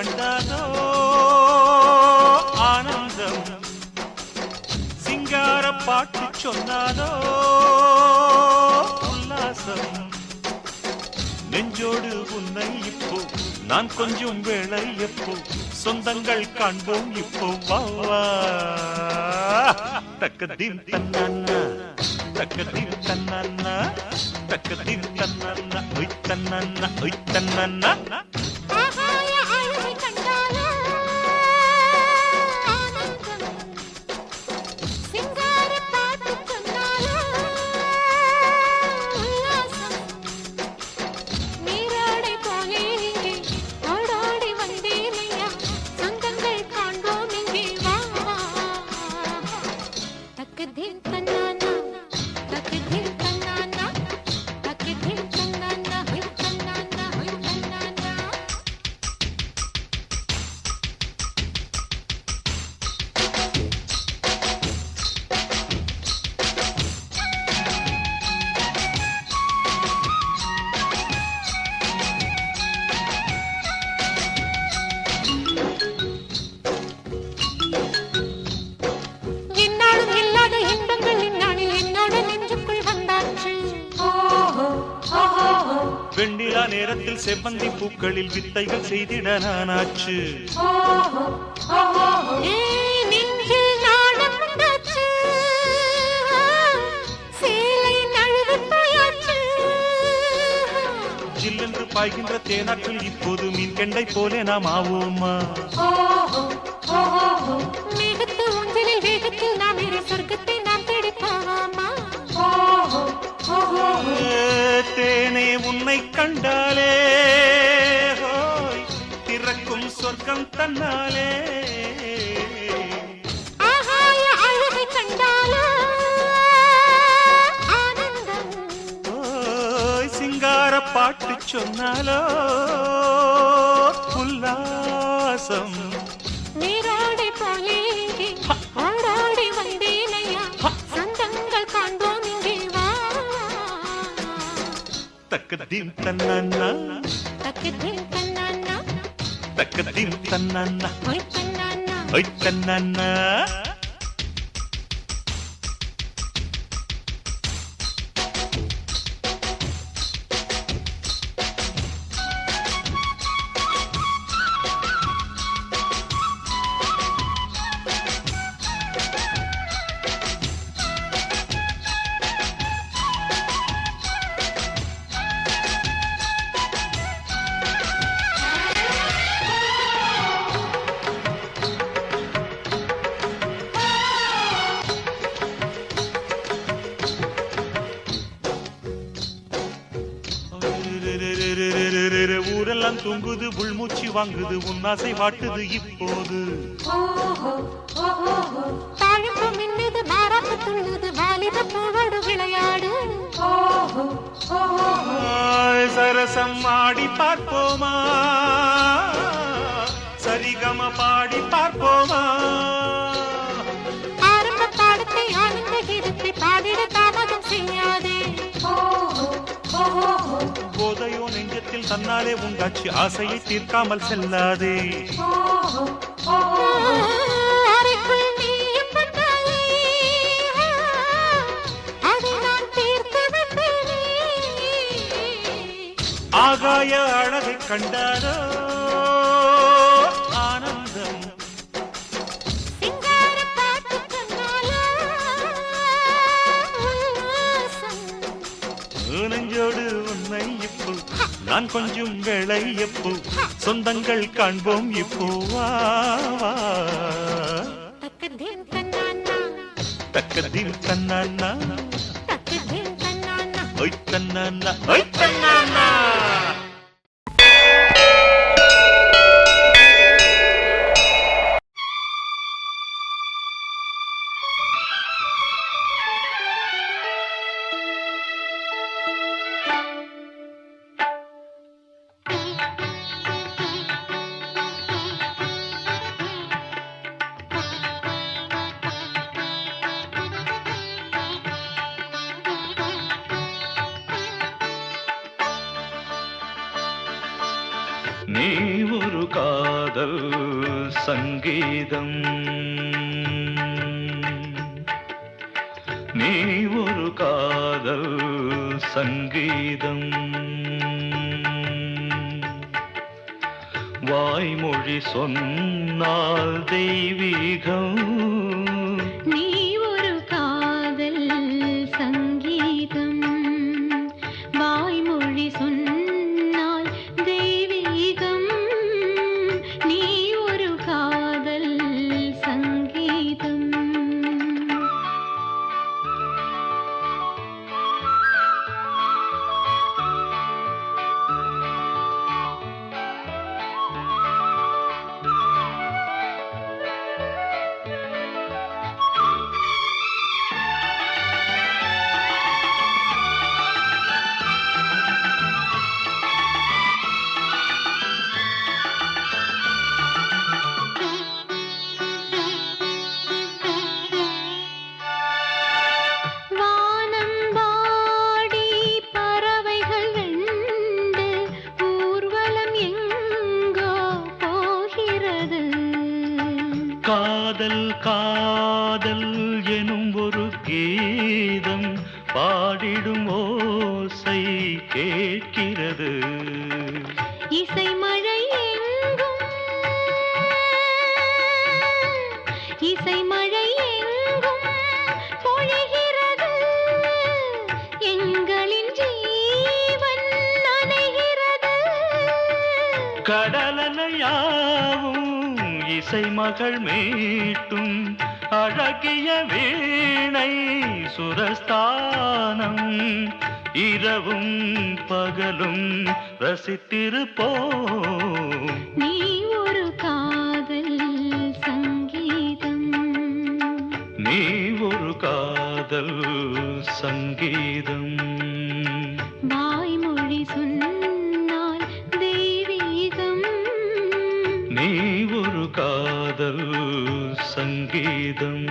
கண்டாதோ ஆனந்தம், சிங்கார பாட்டு சொன்னாதோ உல்லாசம். நெஞ்சோடு உன்னை இப்போ நான் கொஞ்சம் வேளை எப்போ சொந்தங்கள் காண்போம் இப்போ வா. தக்கதீம் தன்னானா தக்கதீம் தன்னானா தக்கதீம் தன்னானா ஒய் தன்னானா ஒய் தன்னானா. வெண்ணிலா நேரத்தில் செவ்வந்தி பூக்களில் வித்தைகள் செய்திட நானாச்சு. ஜில்லென்று பாய்கின்ற தேனாற்றில் இப்போது மீன் கெண்டை போலே நாம் ஆவோமா? மேகத்து ஊஞ்சலில் வேகத்தில் நாம் இரு சொர்க்கத்தை நாம் தேடி போவோமா? தேனே உன்னை கண்டாலே திறக்கும் சொர்க்கம் தன்னாலே. ஆகாய அழகை கண்டாலோ ஆனந்தம், சிங்கார பாட்டு சொன்னாலோ உல்லாசம். நீராடி போலே ஆடாடி வந்தேனையா சொந்தங்கள் காண்போம் இங்கே வா. தக்கதீம் தன்னானா தக்கதீம் தன்னானா தக்கதீம் தன்னானா ஒய் தன்னானா ஒய் தன்னானா. ஊரெல்லாம் தூங்குது உள்மூச்சு வாங்குது உன்னாசை வாட்டுது இப்போது. சரசம் ஆடி பார்ப்போமா, சரிகம பாடி பார்ப்போமா? ஆரம்ப பாடத்தை ஆனந்த கீதத்தை பாடிட தாமதம் செய்யாதே. போதையோ நெஞ்சத்தில் தன்னாலே உண்டாச்சு ஆசையை தீர்க்காமல் செல்லாதே. ஆகாய அழகை கண்டாரோ ஆனந்தம், நெஞ்சோடு உன்னை இப்போ நான் கொஞ்சம் வேளை எப்போ சொந்தங்கள் காண்போம் இப்போ வா. தக்கதீம் தன்னானா தக்கதீம் தன்னானா தக்கதீம் தன்னானா ஒய் தன்னானா ஒய் தன்னானா. சங்கீதம். நீ ஒரு காதல் சங்கீதம். வாய்மொழி சொன்னால் தெய்வீகம். நீ ஒரு காதல் சங்கீதம். வாய்மொழி சொன்னால் தெய்வீகம். நீ ஒரு காதல் சங்கீதம். காதல் காதல் எனும் ஒரு கீதம் பாடிடும் ஓசை கேட்கிறது. இசை மழை எங்கும் இசை மழை எங்கும் பொழிகிறது. எங்களின் ஜீவன் நனைகிறது. கடலலையாவும் இசை மகள் மீட்டும் அழகிய வீணை சுரஸ்தானம். இரவும் பகலும் ரசித்திருப்போம். நீ ஒரு காதல் சங்கீதம். நீ ஒரு காதல் சங்கீதம். வாய்மொழி சொன்னால் தெய்வீகம். நீ ஒரு காதல் சங்கீதம்.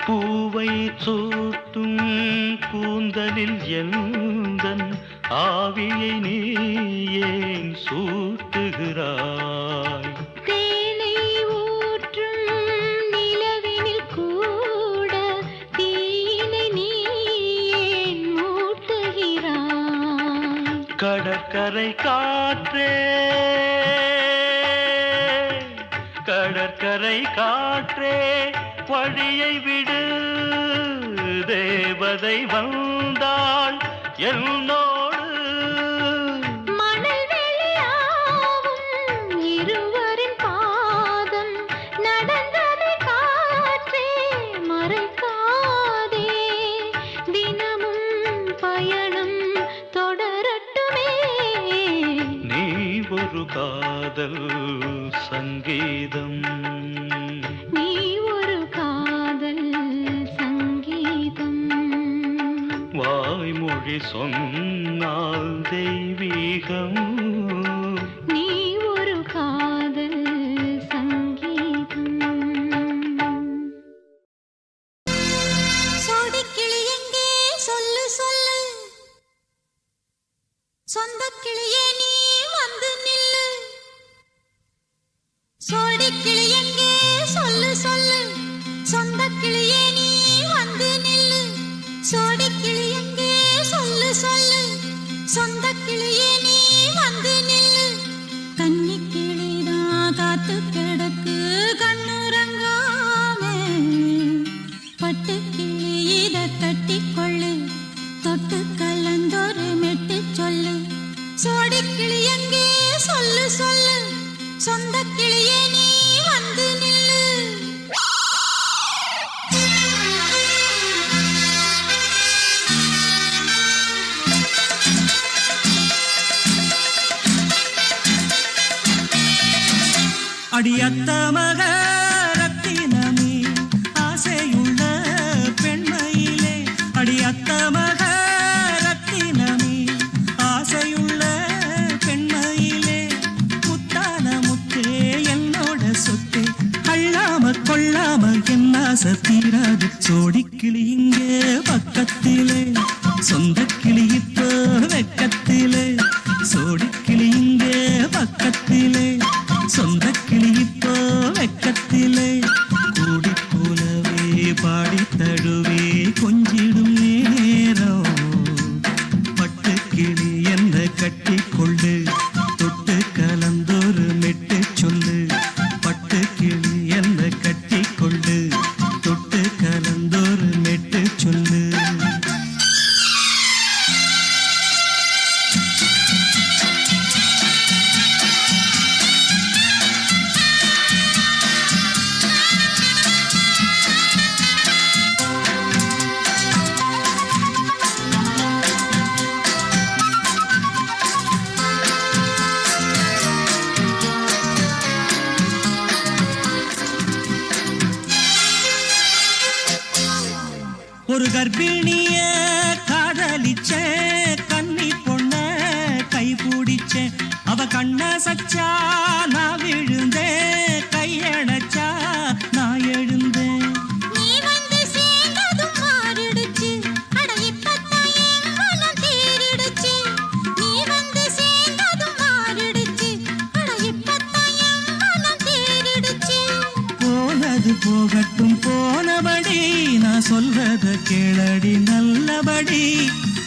பூவை சூட்டும் கூந்தலில் எந்தன் ஆவியை நீ ஏன் சூட்டுகிறாய்? தேனை ஊற்றும் நிலவினில் கூட தீனை நீ ஏன் மூட்டுகிறாய்? கடற்கரை காற்றே கடற்கரை காற்றே வழியை விடு. தேவதை வந்தாள் என்னோடு. மணல் வெளியாகும் இருவரின் பாதம் நடந்ததை காற்றே மறைக்காதே. தினமும் பயணம் தொடரட்டுமே. நீ ஒரு காதல் சங்கீதம். நீ ஒரு காதல் சங்கீதம். வாய்மொழி சொன்னால் தெய்வீகம். நீ ஒரு காதல் சங்கீதம். சோடிக்கிளி எங்கே சொல்லு சொல்லு. சொந்த கிளியே நீ வந்து நில்லு. சோடிக்கிளி எங்கே சொல்லு சொல்லு. சொந்த கிளியே நீ வந்து நில்லு. சோடிக்கிளி எங்கே சொல்லு சொல்லு. சொந்த கிளியே நீ வந்து நில்லு. கன்னி கிளிதான் காத்து கிடக்கு கண்ணுறங்காம. பட்டு கிளி இத கட்டிக்கொள்ளு. தொட்டு கலந்தொரு மெட்டு சொல்லு. சோடிக்கிளி எங்கே சொல்லு சொல்லு. சொந்த கிளியே நீ வந்து நில்லு. அடியத்த மக ரத்தினமே ஆசையுள்ள தீராது சோடிக்கிளி இங்கே பக்கத்திலே சொந்த கிளி இப்போ வெக்கத்திலே சோடிக்கிளி இங்கே பக்கத்திலே சொந்த கிளி இப்போ வெக்கத்திலே கூடி போலவே பாடி தழுவே கொஞ்சிடும் நேரம் பட்டு கிளி என்ன கட்டி கொண்டு தொட்டு கலந்தொரு மெட்டு சொல்லு பட்டு கிளி என்ன கட்டி கொண்டு தொட்டு கலந்தொரு மெட்டு சொல்லு ஒரு கர்ப்பிணிய காதலிச்ச கன்னி பொண்ண கை பிடிச்ச அவ கண்ண சச்சா நான் விழுந்தேன் கையடைச்சா நான் எழுந்தேன் நீ வந்து சேர்ந்ததும் மாறிடுச்சு அட இப்பத்தான் என் மனம் தேறிடுச்சு நீ வந்து சேர்ந்ததும் மாறிடுச்சு அட இப்பத்தான் என் மனம் தேறிடுச்சு போனது போகட்டும் போனபடி நான் சொல்றத கேளடி நல்லபடி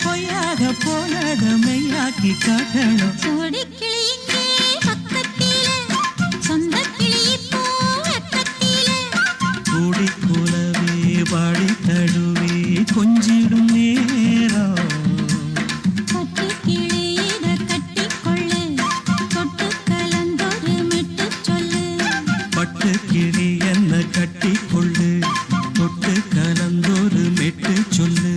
பொய்யாக போனத மெய்யாக்கி காட்டணும் சோடிக்கிளி இங்கே பக்கத்திலே சொந்த கிளி இப்போ வெக்கத்திலே கூடி கூலவே பாடி தழுவே கொஞ்சிடும் நேரம் பட்டு கிளி இத கட்டிக்கொள்ளு தொட்டு கலந்தொரு மெட்டு சொல்லு பட்டு கிளி என்ன கட்டி கொள்ளு தொட்டு கலந்தொரு மெட்டு சொல்லு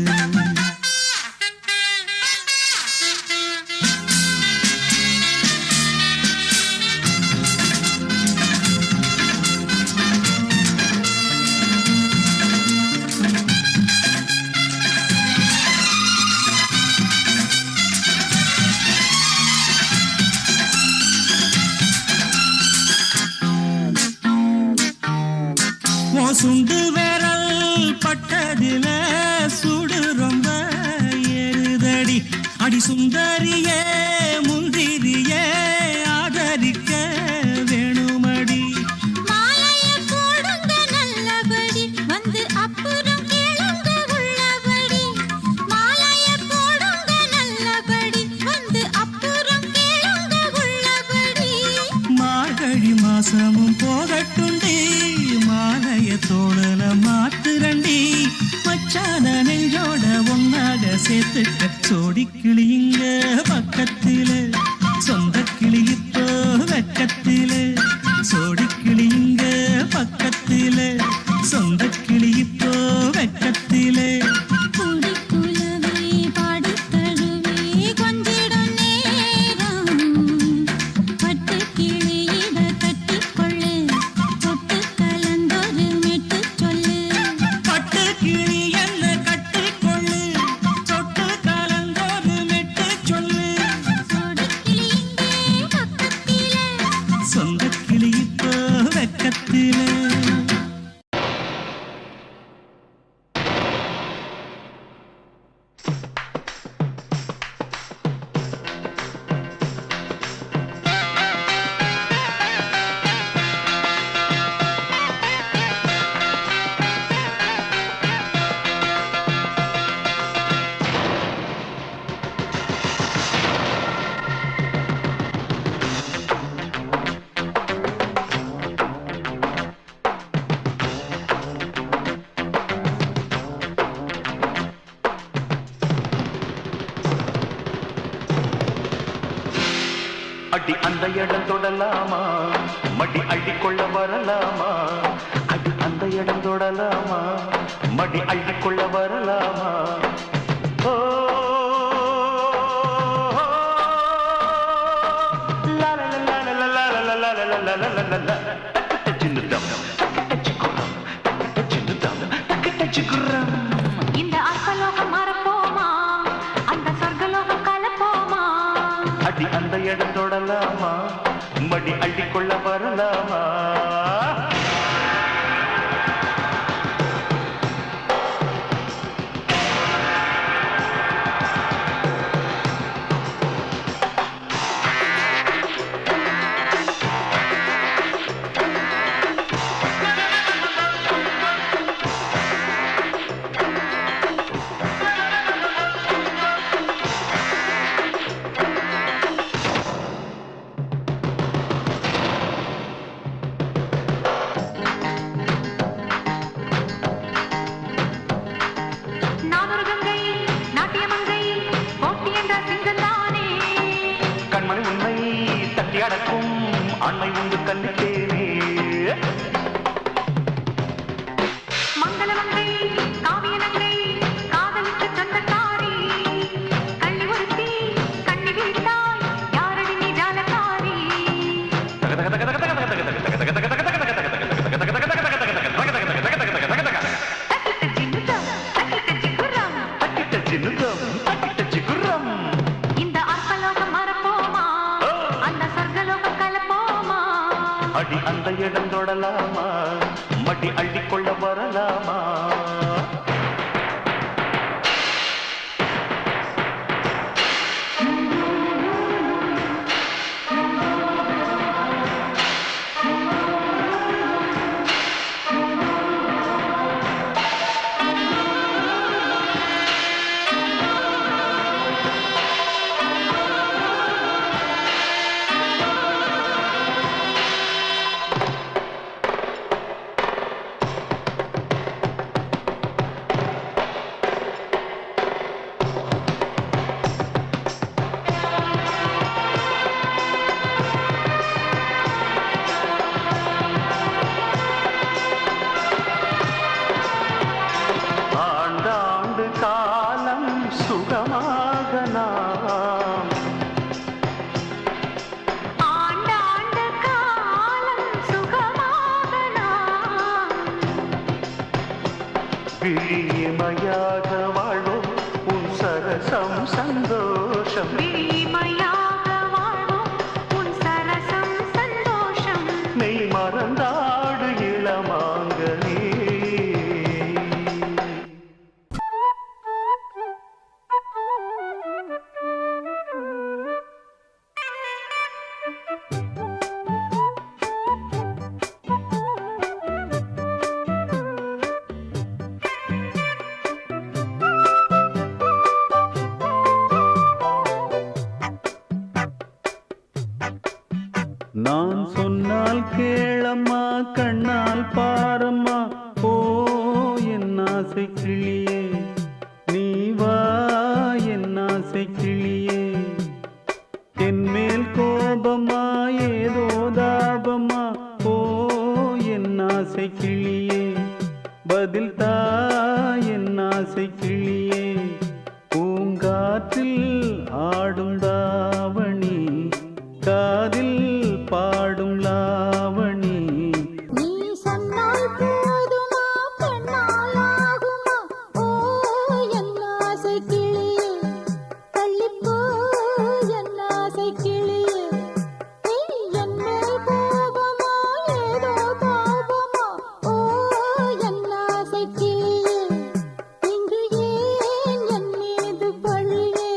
சுண்டு விரல் பட்டதில சுடு ரொம்ப ஏறுதடி அடி சுந்தரியே முந்திரியே ஆதரிக்க வேணுமடி மாலைய போடுங்க நல்லபடி வந்து அப்புறம் கேளுங்க உள்ளபடி மாலைய போடுங்க நல்லபடி வந்து அப்புறம் கேளுங்க உள்ளபடி மார்கழி மாசமும் போகட்டுண்டி மாலைய தோழல மாத்துரண்டி மச்சான நெஞ்சோட ஒன்னாக சேர்த்துக்க சோடிக்கிளி இங்க பக்கத்திலே சொந்த கிளி இப்போ வெக்கத்திலே சோடிக்கிளி இங்க பக்கத்திலே சொந்த கிளி இப்போ வெக்கத்திலே கூடி குலவே பாடி தழுவே கொஞ்சிடும் நேரம் பட்டு கிளி இத கட்டிக்கொள்ளு தொட்டு கலந்தொரு மெட்டு சொல்லு பட்டு கிளி என்ன கட்டிக்கொள்ளு தொட்டு கலந்தொரு மெட்டு சொல்லு சோடிக்கிளி இங்கே பக்கத்திலே சொந்த கிளி இப்போ வெக்கத்திலே அடி அந்த இடம் தொடலாமா மடி அள்ளிக்கொள்ள வரலாமா அடி அந்த இடம் தொடலாமா மடி அள்ளிக்கொள்ள வரலாமா ஓ லா லா லா லா லா லா லா லா லா லா லா லா லா சின்னதம் சிக்குரம் சின்னதம் சிக்குரம் இந்த அர்த்தலோகம் மறப்போமா அந்த சொர்க்கலோகம் கலப்போமா அடி அந்த இடம் தொடலாமா மடி அள்ளிக்கொள்ள வரலாமா இடம் தொடலாமா, மடி அள்ளிக்கொள்ள வரலாமா? ஆண்டாண்டு காலம் சுகமாக நாம் ஆண்டாண்டு காலம் சுகமாக நாம் விழிமயாக வாழ்வோம் உன் சரசம் சந்தோஷம். விழிமையாக வாழ்வோம் உன் சரசம் சந்தோஷம். மெய் மறந்தாடு இளமாங்கனே. நான் சொன்னால் கேளம்மா, கண்ணால் பாரம்மா, ஓ என் ஆசை கிளியே, நீ வா என் ஆசை கிளியே. என் மேல் கோபமா ஏதோ தாபமா, ஓ என் ஆசை கிளியே, பதில் தா என் ஆசை கிளியே. பூங்காற்றில் ஆடும் தாவணி, காதில் பாடும் லாவணி. நீ சொன்னால் போதுமா, கண்ணால் ஆகுமா, ஓ என் ஆசை கிளியே, தள்ளிப்போ என் ஆசை கிளியே. என் மேல் கோபமா ஏதோ தாபமா, ஓ என் ஆசை கிளியே, இங்கு ஏன் என் மீது பழியே?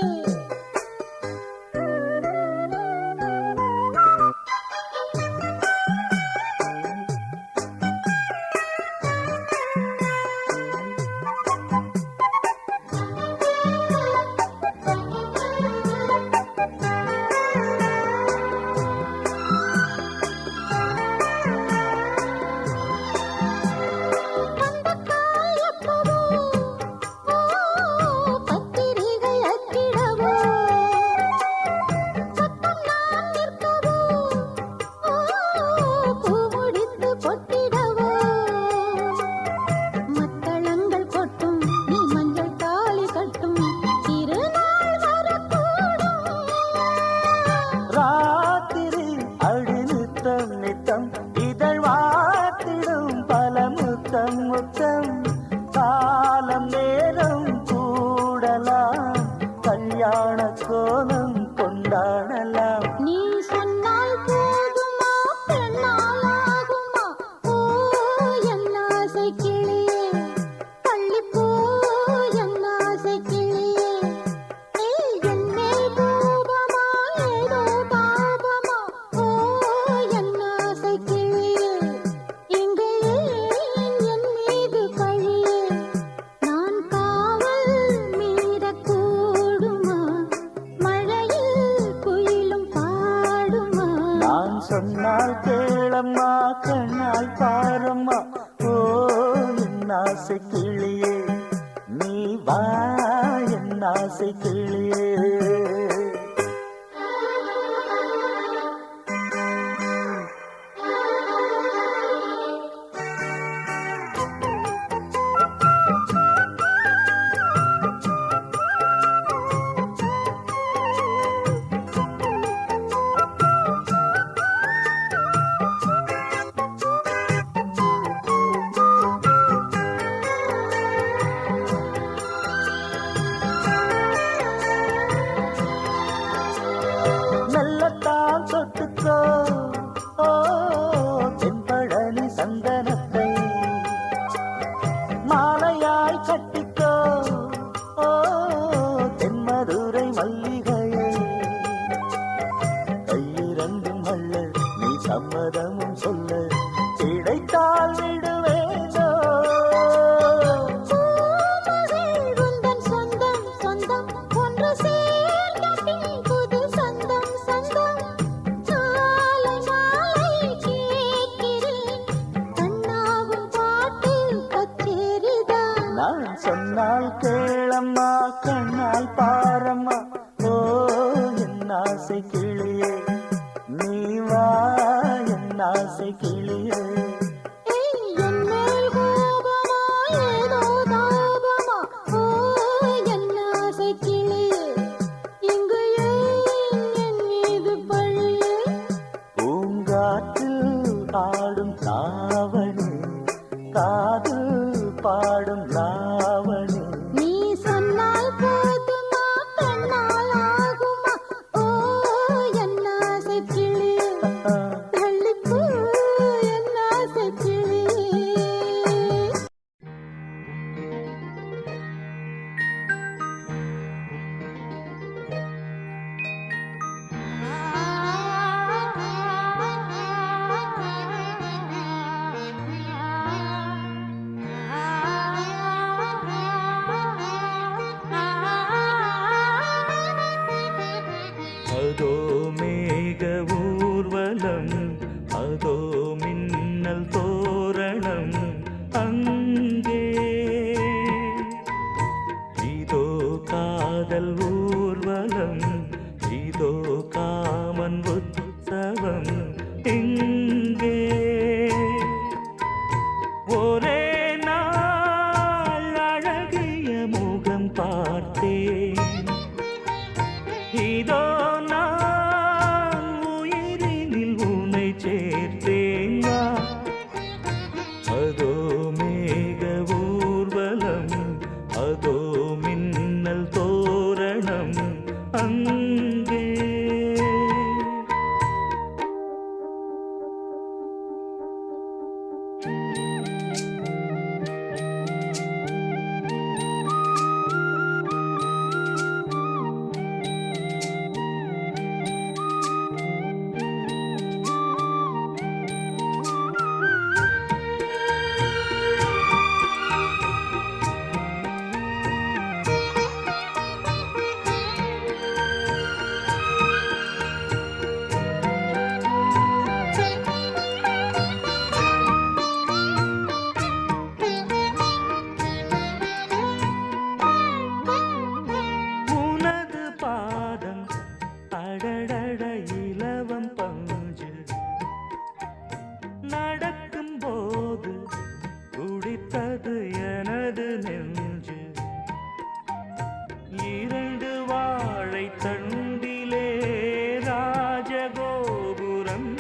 பத்திரிகை அச்சிடவோ, சத்தம் நான் நிற்கவோ, பூ முடித்து கொட்டிடவோ, மத்தளங்கள் கொட்டும் நீ மஞ்சள் தாலி கட்டும் திருநாள் வரக்கூடும். ராத்திரி அடிநித்தம் நித்தம் இதழ் வாத்திடும் பல முத்தம் முத்தம். காலம் நேரம் கூடலாம், கல்யாண கோலம் கொண்டாடலாம். நீ சொன்னால் போதுமா, பெண்ணால் ஆகுமா, ஓ என் ஆசை கிளியே, தள்ளிப்போ என் ஆசை கிளியே. என் மேல் கோபமா ஏதோ தாபமா, ஓ என் ஆசை கிளியே, இங்கு ஏன் என் மீது பழியே? நான் காவல் மீறக்கூடுமா, மழையில் குயிலும் பாடுமா? நான் சொன்னால் கேளம்மா, கண்ணால் பாரம்மா, ஓ என் ஆசை கிளியே, நீ வா என் ஆசை கிளியே. சொன்னால் கேளம்மா கண்ணால் பாரம்மா ஓ என் ஆசை கிளியே நீ வா என் ஆசை கிளியே என் மேல் கோபமா ஏதோ தாபமா ஓ என் ஆசை கிளியே இங்கு ஏன் என் மீது பழியே பூங்காற்றில் ஆடும் தாவணி காதில் பாடும் லாவணி நீ சொன்னால் போதுமா கண்ணால் ஆகுமா ஓ என் ஆசை கிளியே தள்ளிப்போ என் ஆசை கிளியே அதோ மேக ஊர்வலம் அதோ மின்னல் தோரணம் அங்கே இதோ காதல் ஊர்வலம் இதோ காமன் உற்சவம் இங்கே ஒரே நாள் அழகிய முகம் பார்த்தேன் இதோ நான் உயிரினில் உன்னை சேர்த்தேன் அதோ மேக ஊர்வலம் அதோ மின்னல் தோரணம் அங்கே உனது பாதம் அடடட இலவம் பஞ்சு நடக்கும் போது குடித்தது எனது நெஞ்சு இரண்டு வாழை தண்டிலே ராஜகோபுரம்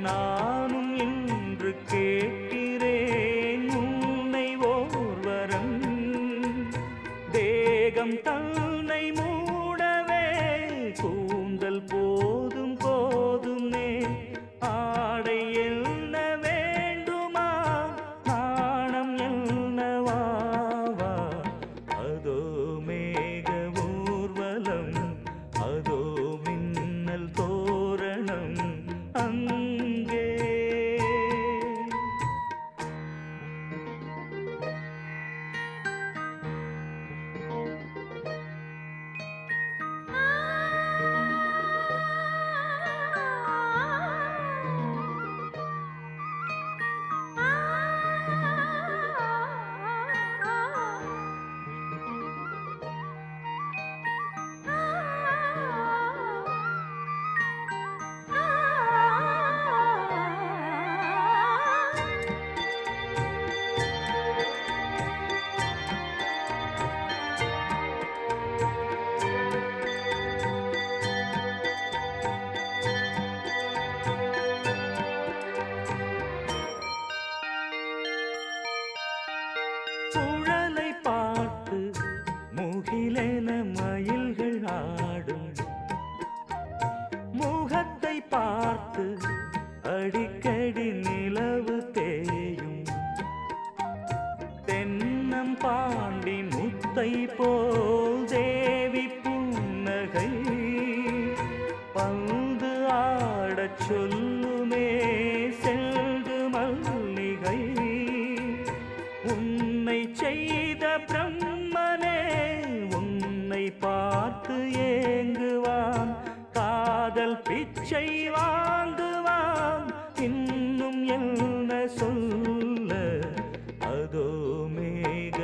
நானும் இன்று கேட்கிறேன் உன்னை ஓர்வரம் தேகம் தன்னை மூடவே கூந்தல் போதும் போதுமே ஆடை என்ன வேண்டுமா நாணம் என்னவாவா அதோ மேக ஊர்வலம் அதோ மின்னல் தோரணம் அங்கே சுழலை பார்த்து முகிலென மயில்கள் ஆடும் முகத்தை பார்த்து அடிக்கடி நிலவு தேயும் தென்னம் பாண்டி முத்தை போல் தேவி புன்னகை பந்து ஆடச் சொல்லுமே செல்கு மல்லிகை உன்னை செய்த பிரம்மனே உன்னை பார்த்து ஏங்குவான் காதல் பிச்சை வாங்குவான் இன்னும் என்ன சொல்ல அதோ மேக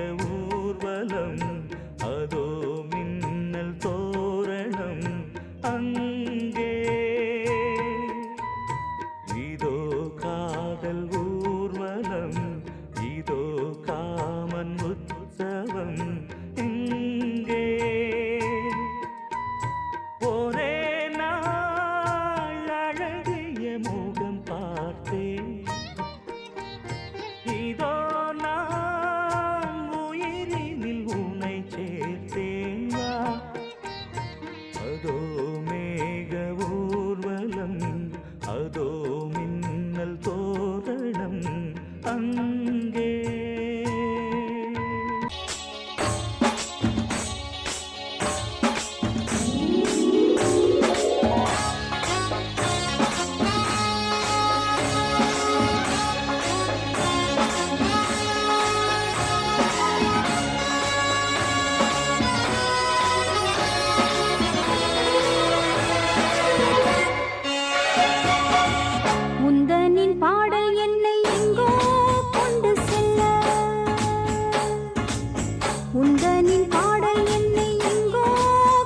உந்தனின் பாடல் என்னை எங்கோ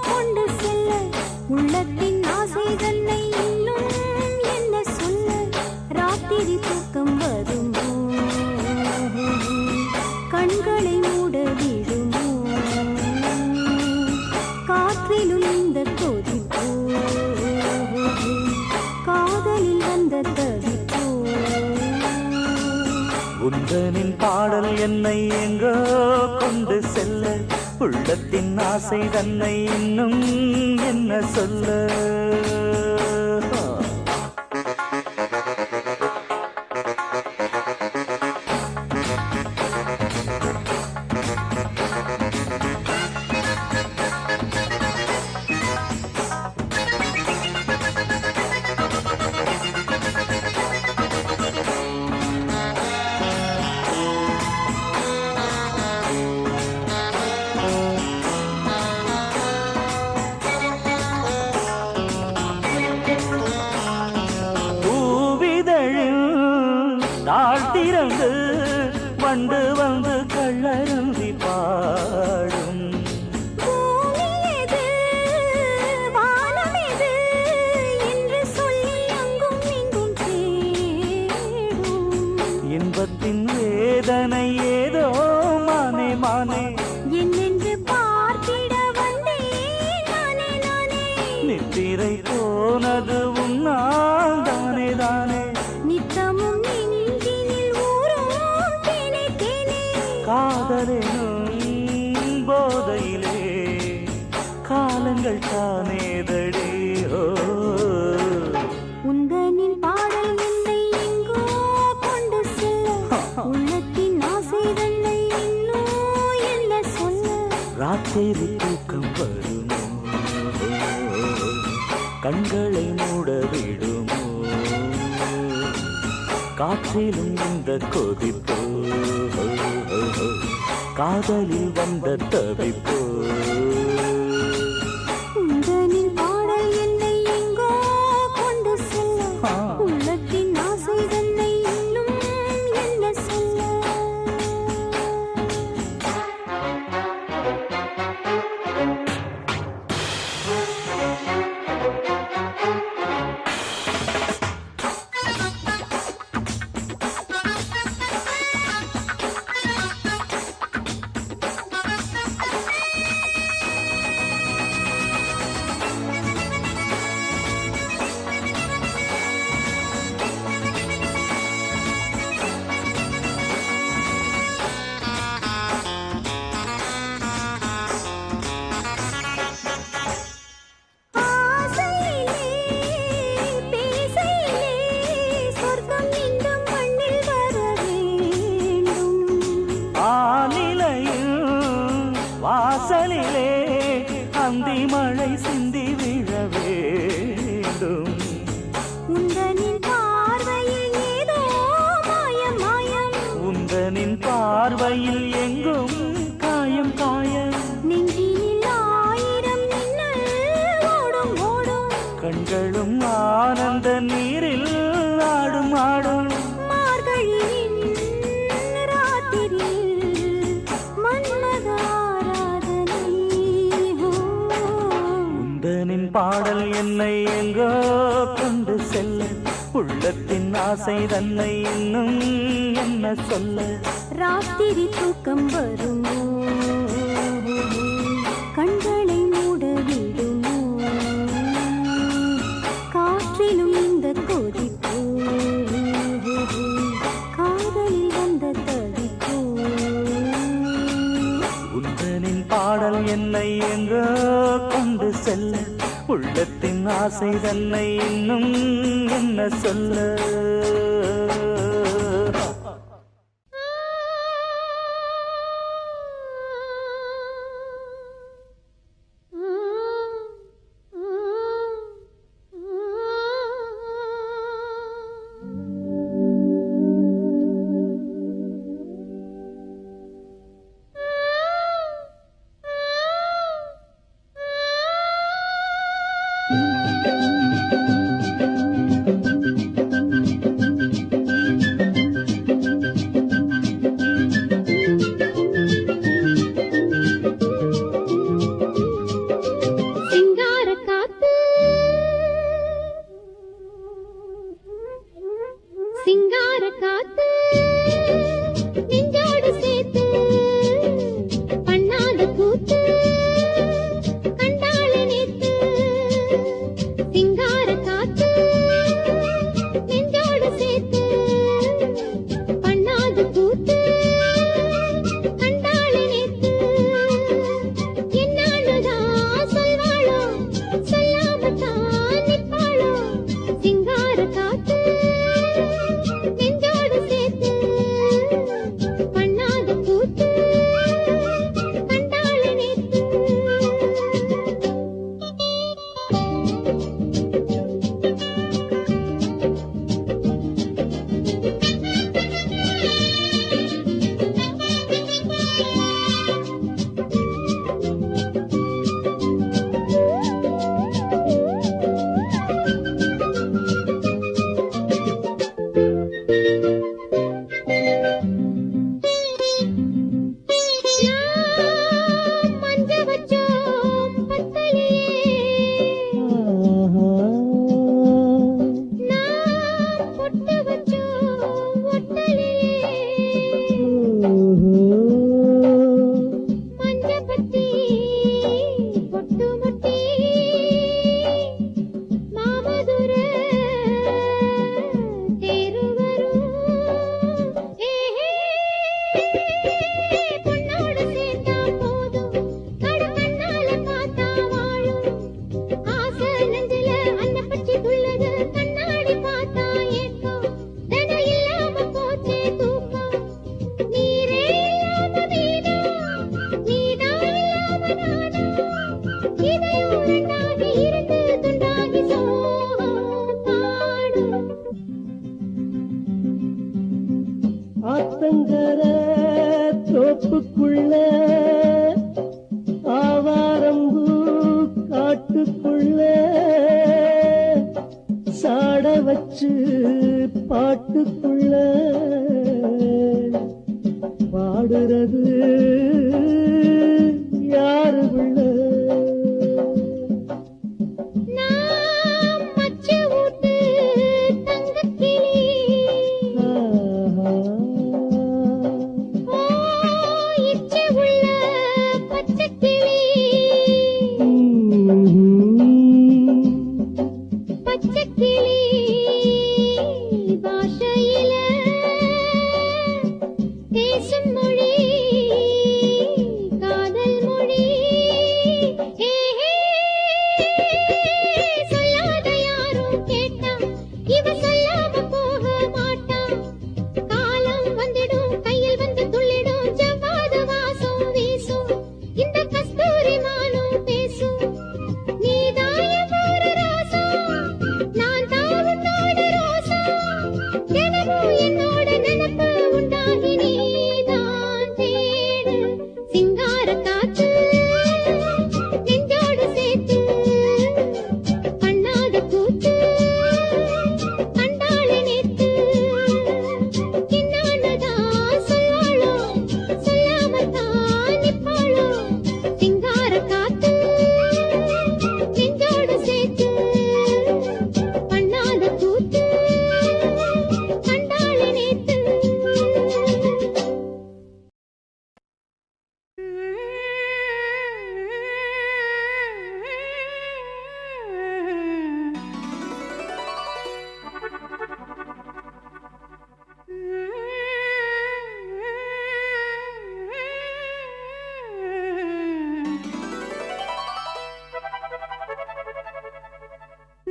கொண்டு செல்ல உள்ளத்தின் ஆசை தன்னை இன்னும் என்ன சொல்ல ராத்திரி தூக்கம் வருமோ கண்களை மூட விடுமோ காற்றிலும் இந்த கொதிப்போ காதலில் வந்த தவிப்போ உந்தனின் பாடல் என்னை எங்கோ கொண்டு செல்ல உள்ளத்தின் ஆசை தன்னை இன்னும் என்ன சொல்ல தாழ்த்திறந்து வண்டு வந்து கள்ளருந்தி பாடும் இன்பத்தின் வேதனை ஏதோ மானே மானே என்னென்று பார்த்திட வந்தேன் நானே நானே நித்திரை போனது உன்னால் தானே தானே நித்தமும் காதலெனும் போதையிலே காலங்கள் தானேதடி உந்தனின் பாடல் என்னை எங்கோ கொண்டு செல்ல உள்ளத்தின் ஆசை தன்னை இன்னும் என்ன சொல்ல ராத்திரி தூக்கம் வருமோ கண்களை மூட விடுமோ காற்றிலும் இந்த கொதிப்போ காதலில் வந்த தவிப்போ உந்தனின் பாடல் என்னை எங்கோ கொண்டு செல்ல உள்ளத்தின் ஆசை தன்னை இன்னும் என்ன சொல்ல வாசலிலே அந்தி மழை சிந்தி விழ வேண்டும் உந்தனின் பார்வையில் ஏதோ மாயம் மாயம் உந்தனின் பார்வையில் எங்கும் காயம் காயம் நெஞ்சினில் ஆயிரம் மின்னல் ஓடும் ஓடும் கண்களும் ஆனந்த நீரில் ஆடும் ஆடும் மார்கழியின் ராத்திரியில் உந்தனின் பாடல் என்னை எங்கோ கொண்டு செல்ல உள்ளத்தின் ஆசை தன்னை இன்னும் என்ன சொல்ல ராத்திரி தூக்கம் வருமோ கண்களை மூட விடுமோ காற்றிலும் இந்த கொதிப்போ காதலில் வந்த தவிப்போ உந்தனின் பாடல் என்னை எங்கோ கொண்டு செல்ல உள்ளத்தின் ஆசை தன்னை இன்னும் என்ன சொல்ல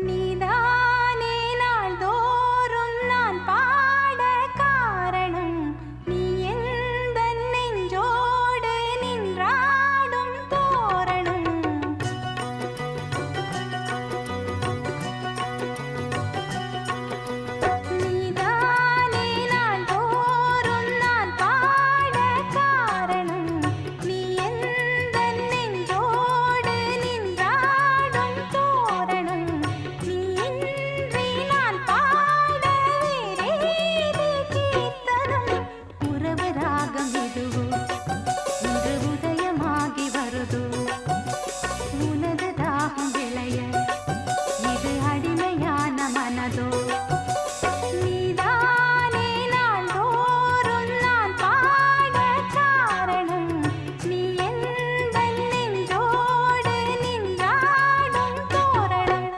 நீதானே நாள்தோறும் நான் பாட காரணம், நீ எந்த நெஞ்சோடு நின்றாடும் தோரணம். நீதானே நாள்தோறும் நான் பாட காரணம், நீ எந்த நெஞ்சோடு நின்றாடும் தோரணம். நீ இன்றி நான் பாட வேறேது கீர்த்தனம். உறவு ராகம் இதுவோ இன்று உதயமாகி வருதோ, உனது தாகம் விளைய இது அடிமையான மனதோ. நீதானே நாள்தோறும் நான் பாட காரணம், நீ எந்த நெஞ்சோடு நின்றாடும் தோரணம்.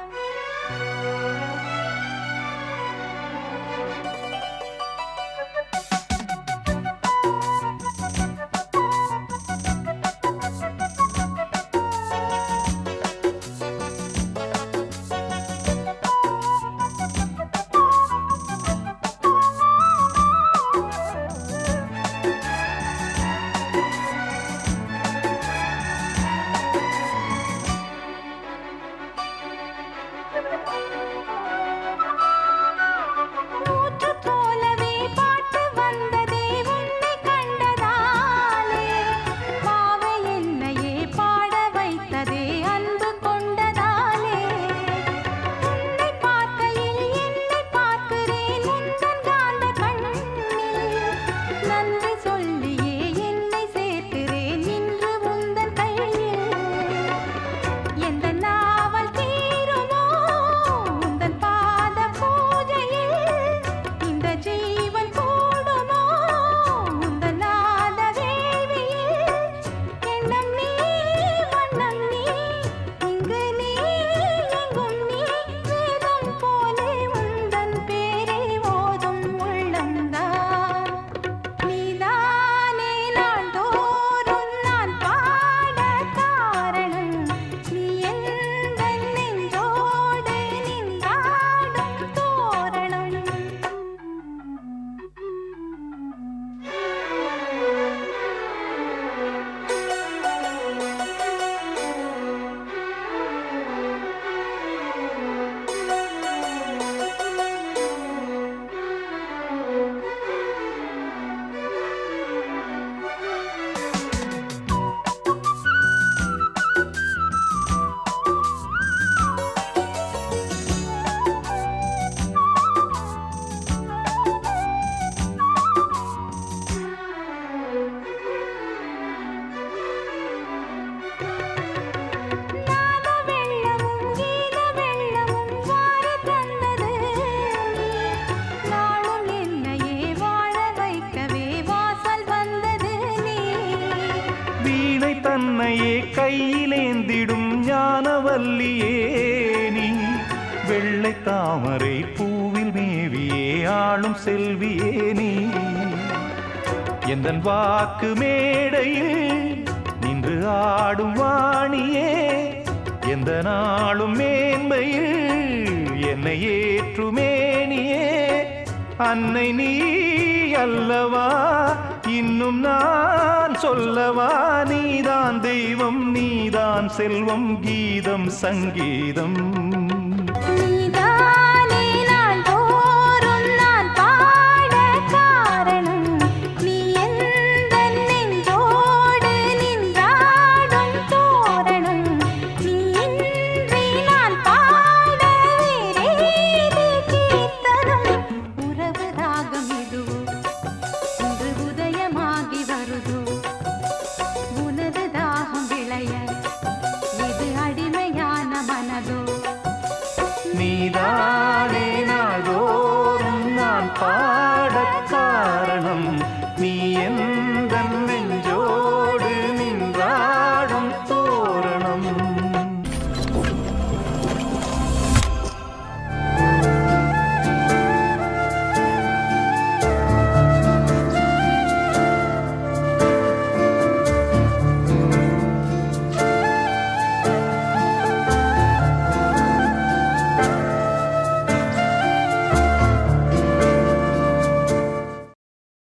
ஊற்று போலவே பாட்டு வந்ததே உன்னை கண்டதாலே, பாவை என்னையே பாட வைத்ததே அன்பு கொண்டதாலே. உன்னை பார்க்கையில் என்னை பார்க்கிறேன் உந்தன் காந்த கண்ணில், நன்றி சொல்லியே என்னை சேர்க்கிறேன் இன்று உந்தன் கையில். எந்த நாவல் தீருமோ உந்தன் பாத பூஜையில், இந்த ஜீவன் கூடுமோ உந்தன் நாத வேள்வியில். எண்ணம் நீ வண்ணம் நீ, இங்கு நீ எங்கும் நீ, வேதம் போலே உந்தன் பேரை ஓதும் உள்ளம்தான். நீதானே நாள்தோறும் நான் பாட காரணம், நீ எந்த நெஞ்சோடு நின்றாடும் தோரணம். நாத வெள்ளமும் கீத வெள்ளமும் வாரி தந்தது நீ, நாளும் என்னையே வாழ வைக்கவே வாசல் வந்தது நீ. வீணை தன்னையே கையிலேந்திடும் ஞானவல்லியே நீ, வெள்ளை தாமரை பூவில் மேவியே ஆளும் செல்வியே நீ. எந்தன் வாக்கு மேடையில் நின்று ஆடும் வாணியே, எந்த நாளும் மேன்மையில் என்னை ஏற்றுமேனியே. அன்னை நீ அல்லவா இன்னும் நான் சொல்லவா, நீதான் தெய்வம் நீதான் செல்வம் கீதம் சங்கீதம். நீதானே நாள்தோறும் நான் பாட காரணம், நீ எந்த நெஞ்சோடு நின்றாடும் தோரணம். நீ இன்றி நான் பாட வேறேது கீர்த்தனம். உறவு ராகம் இதுவோ இன்று உதயமாகி வருதோ, உனது தாகம் விளைய இது அடிமையான மனதோ. நீதானே நாள்தோறும் நான் பாடக் காரணம்,